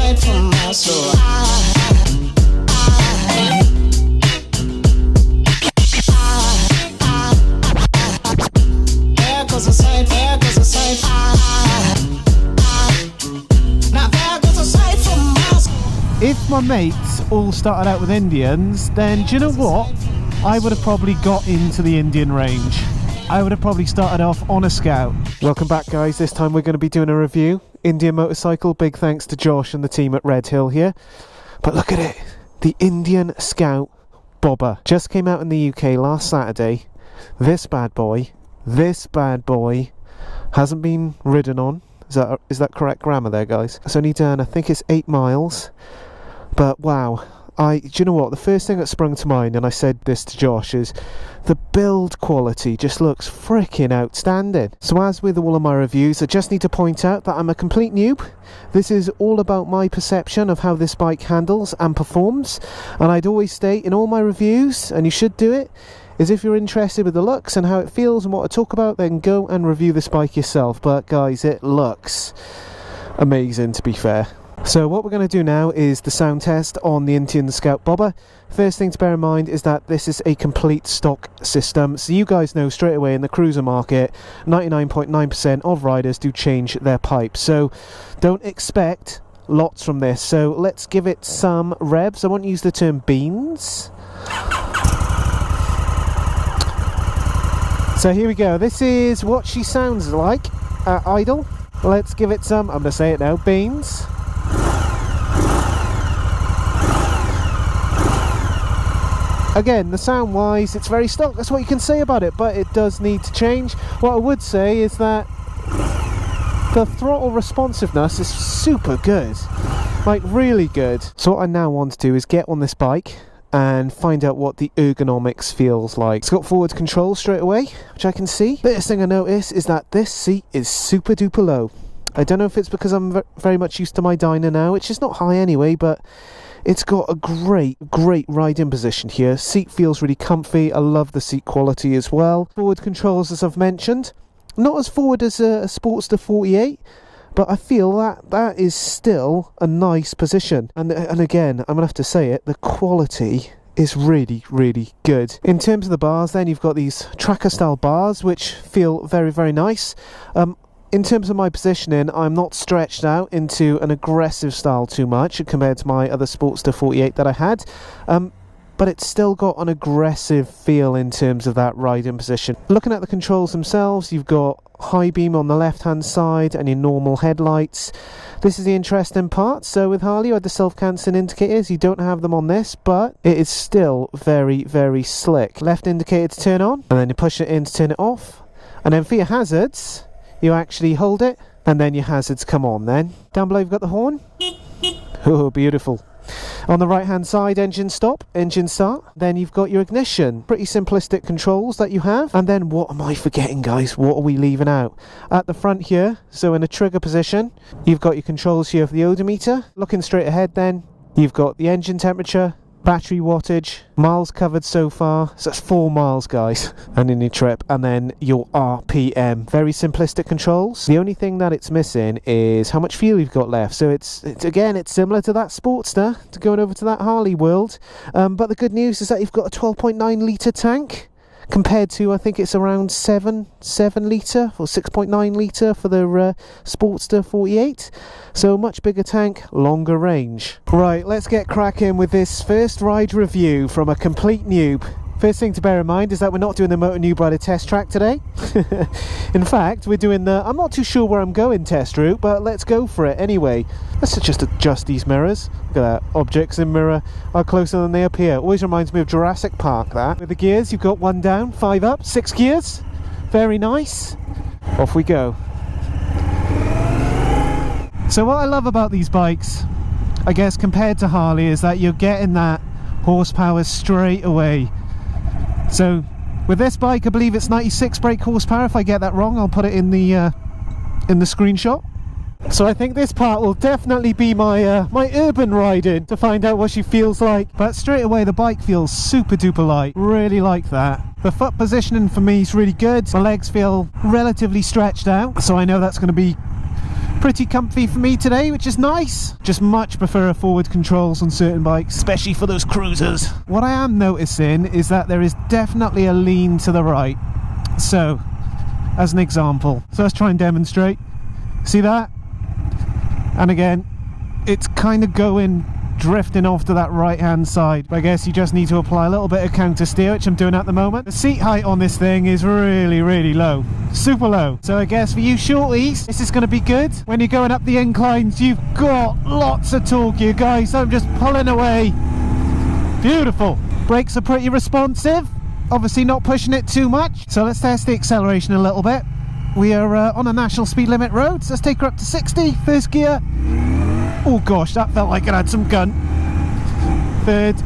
sight from my soul. There goes a sight, there goes a sight. Now there goes a sight from my soul. If my mates all started out with Indians, then do you know what? I would have probably got into the Indian range. I would have probably started off on a Scout. Welcome back, guys. This time we're going to be doing a review. Indian motorcycle. Big thanks to Josh and the team at Red Hill here. But look at it. The Indian Scout Bobber. Just came out in the UK last Saturday. This bad boy hasn't been ridden on. Is that correct grammar there, guys? It's only done, I think it's 8 miles. But wow. Do you know what? The first thing that sprung to mind, and I said this to Josh, is the build quality just looks freaking outstanding. So as with all of my reviews, I just need to point out that I'm a complete noob. This is all about my perception of how this bike handles and performs. And I'd always state in all my reviews, and you should do it, is if you're interested with the looks and how it feels and what I talk about, then go and review this bike yourself. But guys, it looks amazing, to be fair. So what we're going to do now is the sound test on the Indian Scout Bobber. First thing to bear in mind is that this is a complete stock system. So you guys know straight away in the cruiser market, 99.9% of riders do change their pipes. So don't expect lots from this. So let's give it some revs. I won't use the term beans. So here we go. This is what she sounds like at idle. Let's give it some, I'm going to say it now, beans. Again, the sound wise, it's very stock, that's what you can say about it, but it does need to change. What I would say is that the throttle responsiveness is super good, like really good. So what I now want to do is get on this bike and find out what the ergonomics feels like. It's got forward control straight away, which I can see. First thing I notice is that this seat is super duper low. I don't know if it's because I'm very much used to my Dyna now, which is not high anyway, but it's got a great ride-in position here. Seat feels really comfy. I love the seat quality as well. Forward controls, as I've mentioned. Not as forward as a Sportster 48, but I feel that is still a nice position. And again, I'm going to have to say it, the quality is really good. In terms of the bars then, you've got these tracker-style bars, which feel very nice. In terms of my positioning, I'm not stretched out into an aggressive style too much compared to my other Sportster 48 that I had, but it's still got an aggressive feel in terms of that riding position. Looking at the controls themselves, you've got high beam on the left hand side and your normal headlights. This is the interesting part. So with Harley, you had the self-cancelling indicators. You don't have them on this, but it is still very slick. Left indicator to turn on, and then you push it in to turn it off, and then for your hazards, you actually hold it, and then your hazards come on then. Down below you've got the horn. Oh, beautiful. On the right hand side, engine stop, engine start. Then you've got your ignition. Pretty simplistic controls that you have. And then what am I forgetting, guys? What are we leaving out? At the front here, so in a trigger position, you've got your controls here for the odometer. Looking straight ahead then, you've got the engine temperature, battery wattage, miles covered so far, so that's 4 miles, guys, and in your trip, and then your RPM. Very simplistic controls. The only thing that it's missing is how much fuel you've got left. So it's again, it's similar to that Sportster, to going over to that Harley world, but the good news is that you've got a 12.9 litre tank compared to, I think it's around 7 litre or 6.9 litre for the Sportster 48. So much bigger tank, longer range. Right, let's get cracking with this first ride review from a complete noob. First thing to bear in mind is that we're not doing the Motonewbrider test track today. In fact, we're doing the I'm not too sure where I'm going test route, but let's go for it anyway. Let's just adjust these mirrors. Look at that, objects in mirror are closer than they appear. Always reminds me of Jurassic Park, that. With the gears, you've got 1 down, 5 up, 6 gears. Very nice. Off we go. So what I love about these bikes, I guess compared to Harley, is that you're getting that horsepower straight away. So with this bike, I believe it's 96 brake horsepower. If I get that wrong, I'll put it in the screenshot. So I think this part will definitely be my my urban riding to find out what she feels like. But straight away the bike feels super duper light. Really like that. The foot positioning for me is really good. My legs feel relatively stretched out, so I know that's going to be Pretty comfy for me today, which is nice. Just much prefer forward controls on certain bikes, especially for those cruisers. What I am noticing is that there is definitely a lean to the right. So, as an example, so let's try and demonstrate. See that? And again, it's kind of drifting off to that right hand side. But I guess you just need to apply a little bit of counter steer, which I'm doing at the moment. The seat height on this thing is really low, super low. So I guess for you shorties, this is going to be good. When you're going up the inclines, you've got lots of torque here, guys. So I'm just pulling away. Beautiful. Brakes are pretty responsive, obviously not pushing it too much. So let's test the acceleration a little bit. We are on a national speed limit road, so let's take her up to 60, first gear. Oh gosh, that felt like it had some gun. Third.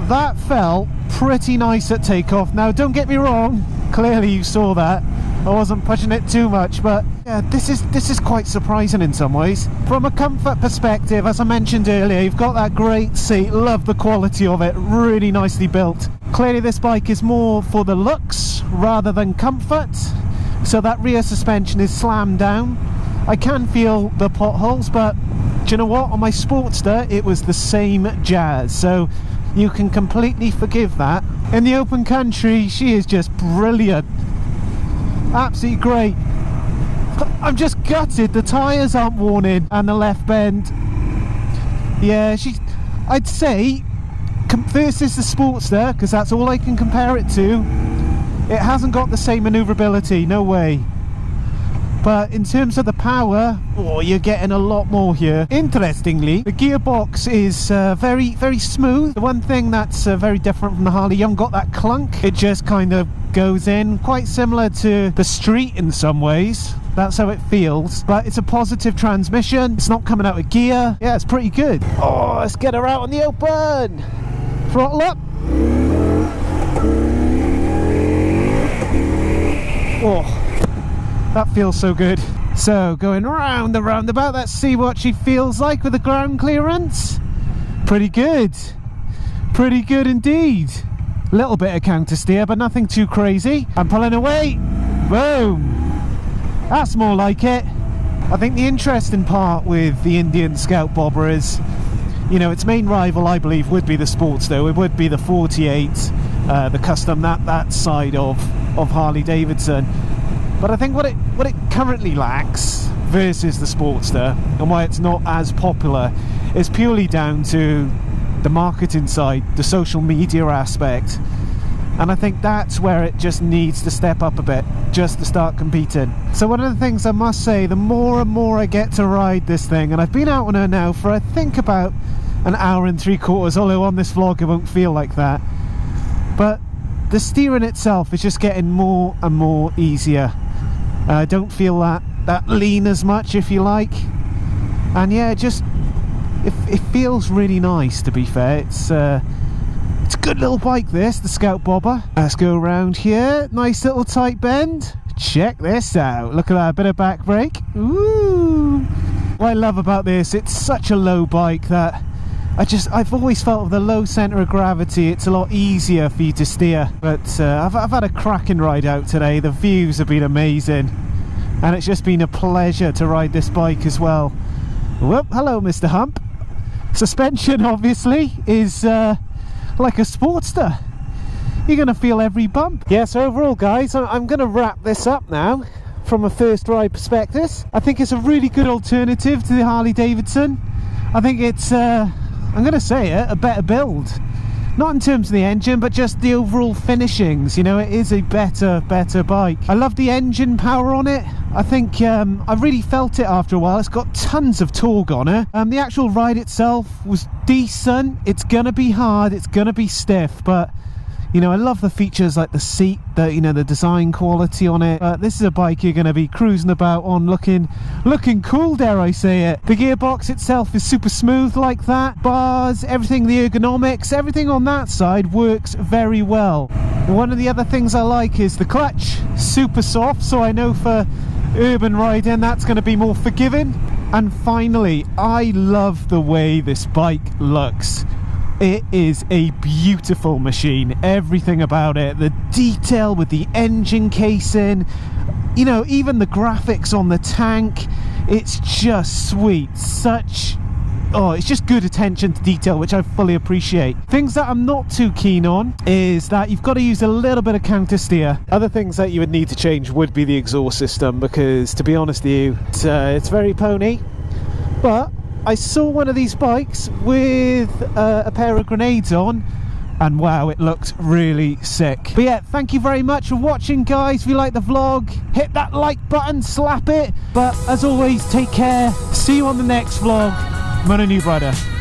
That felt pretty nice at takeoff. Now don't get me wrong, clearly you saw that. I wasn't pushing it too much, but yeah, this is quite surprising in some ways. From a comfort perspective, as I mentioned earlier, you've got that great seat, love the quality of it, really nicely built. Clearly this bike is more for the looks rather than comfort, so that rear suspension is slammed down. I can feel the potholes, but do you know what? On my Sportster, it was the same jazz, so you can completely forgive that. In the open country, she is just brilliant. Absolutely great. I'm just gutted the tyres aren't worn in and the left bend. Yeah, I'd say, versus the Sportster, because that's all I can compare it to, it hasn't got the same manoeuvrability, no way. But in terms of the power, oh, you're getting a lot more here. Interestingly, the gearbox is very smooth. The one thing that's very different from the Harley, you haven't got that clunk. It just kind of goes in, quite similar to the Street in some ways. That's how it feels. But it's a positive transmission. It's not coming out of gear. Yeah, it's pretty good. Oh, let's get her out on the open. Throttle up. Oh. That feels so good. So, going round the roundabout, let's see what she feels like with the ground clearance. Pretty good. Pretty good indeed. Little bit of counter steer, but nothing too crazy. I'm pulling away. Boom. That's more like it. I think the interesting part with the Indian Scout Bobber is, you know, its main rival, I believe, would be the Sportster. It would be the 48, the custom, that side of Harley Davidson. But I think what it currently lacks versus the Sportster, and why it's not as popular, is purely down to the marketing side, the social media aspect. And I think that's where it just needs to step up a bit, just to start competing. So one of the things I must say, the more and more I get to ride this thing, and I've been out on her now for I think about an hour and 3/4, although on this vlog it won't feel like that. But the steering itself is just getting more and more easier. I don't feel that lean as much, if you like. And yeah, it feels really nice, to be fair. It's a good little bike, this, the Scout Bobber. Let's go around here. Nice little tight bend. Check this out. Look at that, a bit of back brake. Ooh. What I love about this, it's such a low bike that I've always felt with the low centre of gravity, it's a lot easier for you to steer. But I've had a cracking ride out today. The views have been amazing, and it's just been a pleasure to ride this bike as well. Whoop, hello Mr. Hump. Suspension obviously is like a Sportster. You're going to feel every bump. Yeah, so overall guys, I'm going to wrap this up now from a first ride perspective. I think it's a really good alternative to the Harley Davidson. I think it's I'm going to say it, a better build. Not in terms of the engine, but just the overall finishings. You know, it is a better bike. I love the engine power on it. I think I really felt it after a while. It's got tons of torque on it. The actual ride itself was decent. It's going to be hard, it's going to be stiff, but you know, I love the features like the seat, the design quality on it. This is a bike you're going to be cruising about on looking cool, dare I say it. The gearbox itself is super smooth like that. Bars, everything, the ergonomics, everything on that side works very well. One of the other things I like is the clutch, super soft, so I know for urban riding that's going to be more forgiving. And finally, I love the way this bike looks. It is a beautiful machine, everything about it, the detail with the engine casing, you know, even the graphics on the tank. it's just sweet. It's just good attention to detail, which I fully appreciate. Things that I'm not too keen on is that you've got to use a little bit of counter steer. Other things that you would need to change would be the exhaust system, because to be honest with you, it's very pony. But I saw one of these bikes with a pair of grenades on, and wow, it looked really sick. But yeah, thank you very much for watching, guys. If you like the vlog, hit that like button, slap it. But as always, take care. See you on the next vlog. Motonewbrider.